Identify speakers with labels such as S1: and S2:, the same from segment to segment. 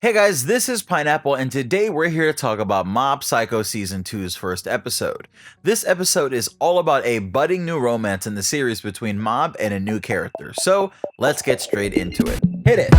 S1: Hey guys, this is Pineapple, and today we're here to talk about Mob Psycho Season 2's first episode. This episode is all about a budding new romance in the series between Mob and a new character, so let's get straight into it. Hit it!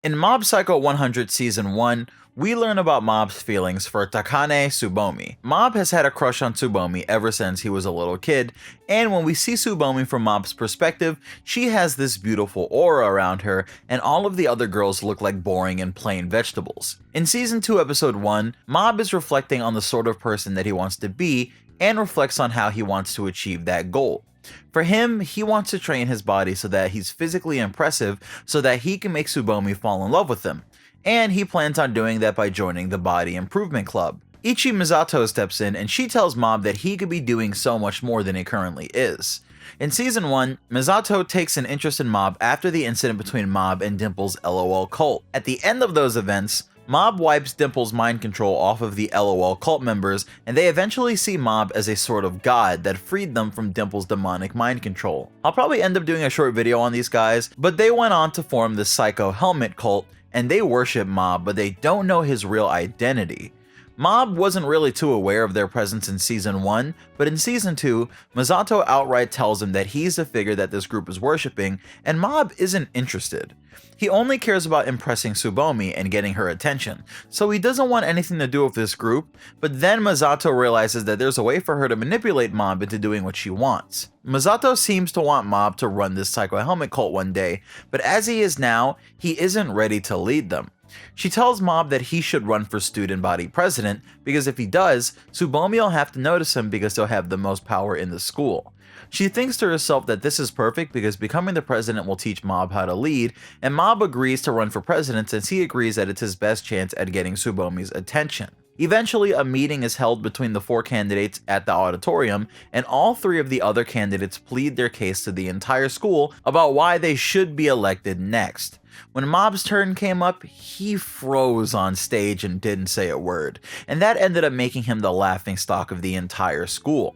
S1: In Mob Psycho 100 Season 1, we learn about Mob's feelings for Takane Tsubomi. Mob has had a crush on Tsubomi ever since he was a little kid, and when we see Tsubomi from Mob's perspective, she has this beautiful aura around her, and all of the other girls look like boring and plain vegetables. In Season 2 Episode 1, Mob is reflecting on the sort of person that he wants to be, and reflects on how he wants to achieve that goal. For him, he wants to train his body so that he's physically impressive so that he can make Tsubomi fall in love with him, and he plans on doing that by joining the Body Improvement Club. Ichi Misato steps in and she tells Mob that he could be doing so much more than he currently is. In Season 1, Misato takes an interest in Mob after the incident between Mob and Dimple's LOL cult. At the end of those events, Mob wipes Dimple's mind control off of the LOL cult members, and they eventually see Mob as a sort of god that freed them from Dimple's demonic mind control. I'll probably end up doing a short video on these guys, but they went on to form the Psycho Helmet cult, and they worship Mob, but they don't know his real identity. Mob wasn't really too aware of their presence in Season 1, but in Season 2, Misato outright tells him that he's the figure that this group is worshipping, and Mob isn't interested. He only cares about impressing Tsubomi and getting her attention, so he doesn't want anything to do with this group, but then Misato realizes that there's a way for her to manipulate Mob into doing what she wants. Misato seems to want Mob to run this Psycho Helmet cult one day, but as he is now, he isn't ready to lead them. She tells Mob that he should run for student body president because if he does, Tsubomi will have to notice him because he'll have the most power in the school. She thinks to herself that this is perfect because becoming the president will teach Mob how to lead, and Mob agrees to run for president since he agrees that it's his best chance at getting Tsubomi's attention. Eventually, a meeting is held between the 4 candidates at the auditorium, and all 3 of the other candidates plead their case to the entire school about why they should be elected next. When Mob's turn came up, he froze on stage and didn't say a word, and that ended up making him the laughingstock of the entire school.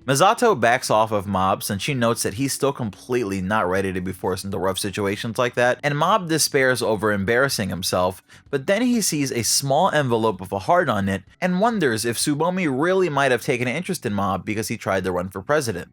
S1: Misato backs off of Mob since she notes that he's still completely not ready to be forced into rough situations like that, and Mob despairs over embarrassing himself, but then he sees a small envelope with a heart on it and wonders if Tsubomi really might have taken an interest in Mob because he tried to run for president.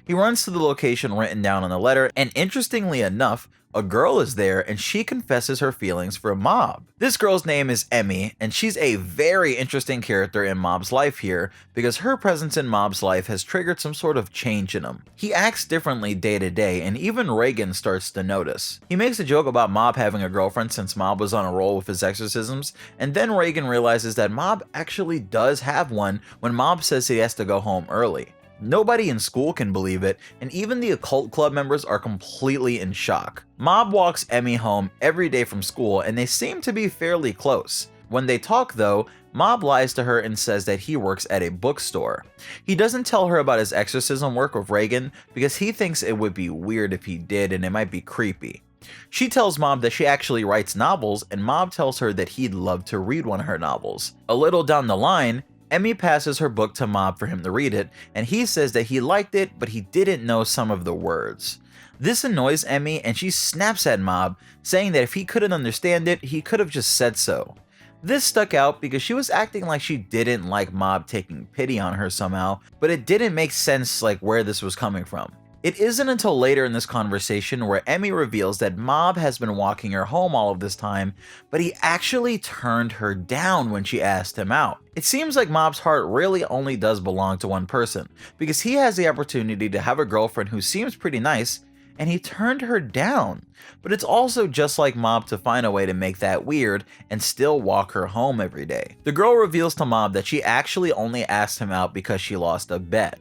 S1: He runs to the location written down on the letter, and interestingly enough, a girl is there and she confesses her feelings for Mob. This girl's name is Emi, and she's a very interesting character in Mob's life here because her presence in Mob's life has triggered some sort of change in him. He acts differently day to day, and even Reagan starts to notice. He makes a joke about Mob having a girlfriend since Mob was on a roll with his exorcisms, and then Reagan realizes that Mob actually does have one when Mob says he has to go home early. Nobody in school can believe it, and even the occult club members are completely in shock. Mob walks Emi home every day from school, and they seem to be fairly close. When they talk though, Mob lies to her and says that he works at a bookstore. He doesn't tell her about his exorcism work with Reagan because he thinks it would be weird if he did and it might be creepy. She tells Mob that she actually writes novels, and Mob tells her that he'd love to read one of her novels. A little down the line, Emi passes her book to Mob for him to read it, and he says that he liked it, but he didn't know some of the words. This annoys Emi, and she snaps at Mob, saying that if he couldn't understand it, he could have just said so. This stuck out because she was acting like she didn't like Mob taking pity on her somehow, but it didn't make sense like where this was coming from. It isn't until later in this conversation where Emi reveals that Mob has been walking her home all of this time, but he actually turned her down when she asked him out. It seems like Mob's heart really only does belong to one person, because he has the opportunity to have a girlfriend who seems pretty nice, and he turned her down. But it's also just like Mob to find a way to make that weird and still walk her home every day. The girl reveals to Mob that she actually only asked him out because she lost a bet.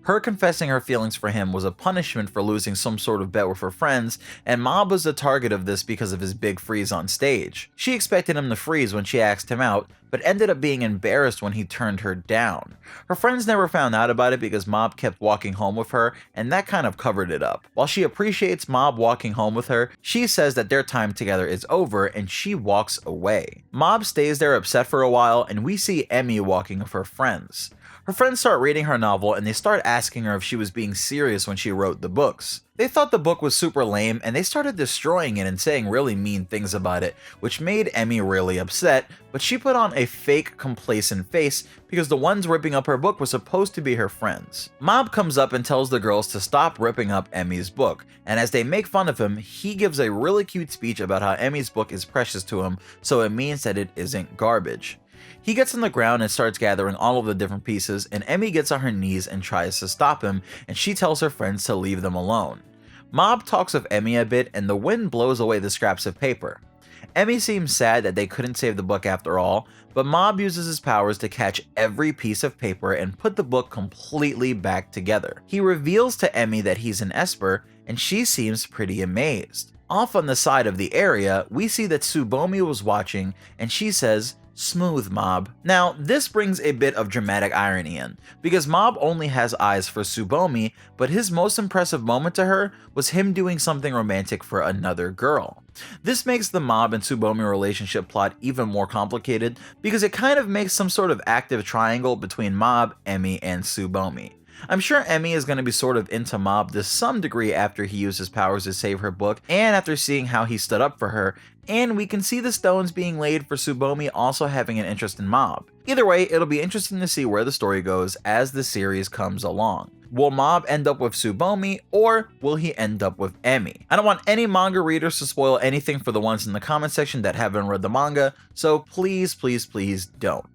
S1: Her confessing her feelings for him was a punishment for losing some sort of bet with her friends, and Mob was the target of this because of his big freeze on stage. She expected him to freeze when she asked him out, but ended up being embarrassed when he turned her down. Her friends never found out about it because Mob kept walking home with her, and that kind of covered it up. While she appreciates Mob walking home with her, she says that their time together is over and she walks away. Mob stays there upset for a while, and we see Emi walking with her friends. Her friends start reading her novel and they start asking her if she was being serious when she wrote the books. They thought the book was super lame and they started destroying it and saying really mean things about it, which made Emi really upset, but she put on a fake complacent face because the ones ripping up her book were supposed to be her friends. Mob comes up and tells the girls to stop ripping up Emi's book, and as they make fun of him, he gives a really cute speech about how Emi's book is precious to him, so it means that it isn't garbage. He gets on the ground and starts gathering all of the different pieces, and Emi gets on her knees and tries to stop him, and she tells her friends to leave them alone. Mob talks with Emi a bit, and the wind blows away the scraps of paper. Emi seems sad that they couldn't save the book after all, but Mob uses his powers to catch every piece of paper and put the book completely back together. He reveals to Emi that he's an Esper, and she seems pretty amazed. Off on the side of the area, we see that Tsubomi was watching, and she says, "Smooth, Mob." Now, this brings a bit of dramatic irony in, because Mob only has eyes for Tsubomi, but his most impressive moment to her was him doing something romantic for another girl. This makes the Mob and Tsubomi relationship plot even more complicated, because it kind of makes some sort of active triangle between Mob, Emi, and Tsubomi. I'm sure Emi is going to be sort of into Mob to some degree after he used his powers to save her book and after seeing how he stood up for her, and we can see the stones being laid for Tsubomi also having an interest in Mob. Either way, it'll be interesting to see where the story goes as the series comes along. Will Mob end up with Tsubomi, or will he end up with Emi? I don't want any manga readers to spoil anything for the ones in the comment section that haven't read the manga, so please, please, please don't.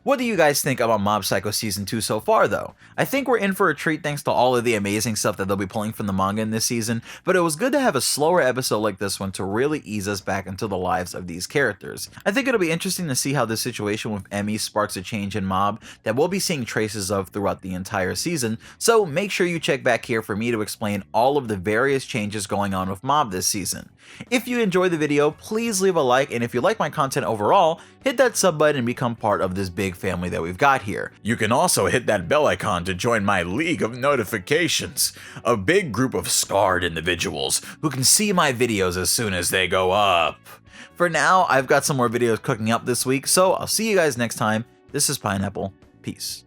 S1: What do you guys think about Mob Psycho Season 2 so far though? I think we're in for a treat thanks to all of the amazing stuff that they'll be pulling from the manga in this season, but it was good to have a slower episode like this one to really ease us back into the lives of these characters. I think it'll be interesting to see how this situation with Emi sparks a change in Mob that we'll be seeing traces of throughout the entire season, so make sure you check back here for me to explain all of the various changes going on with Mob this season. If you enjoyed the video, please leave a like, and if you like my content overall, hit that sub button and become part of this big family that we've got here. You can also hit that bell icon to join my League of Notifications, a big group of scarred individuals who can see my videos as soon as they go up. For now, I've got some more videos cooking up this week, so I'll see you guys next time. This is Pineapple. Peace.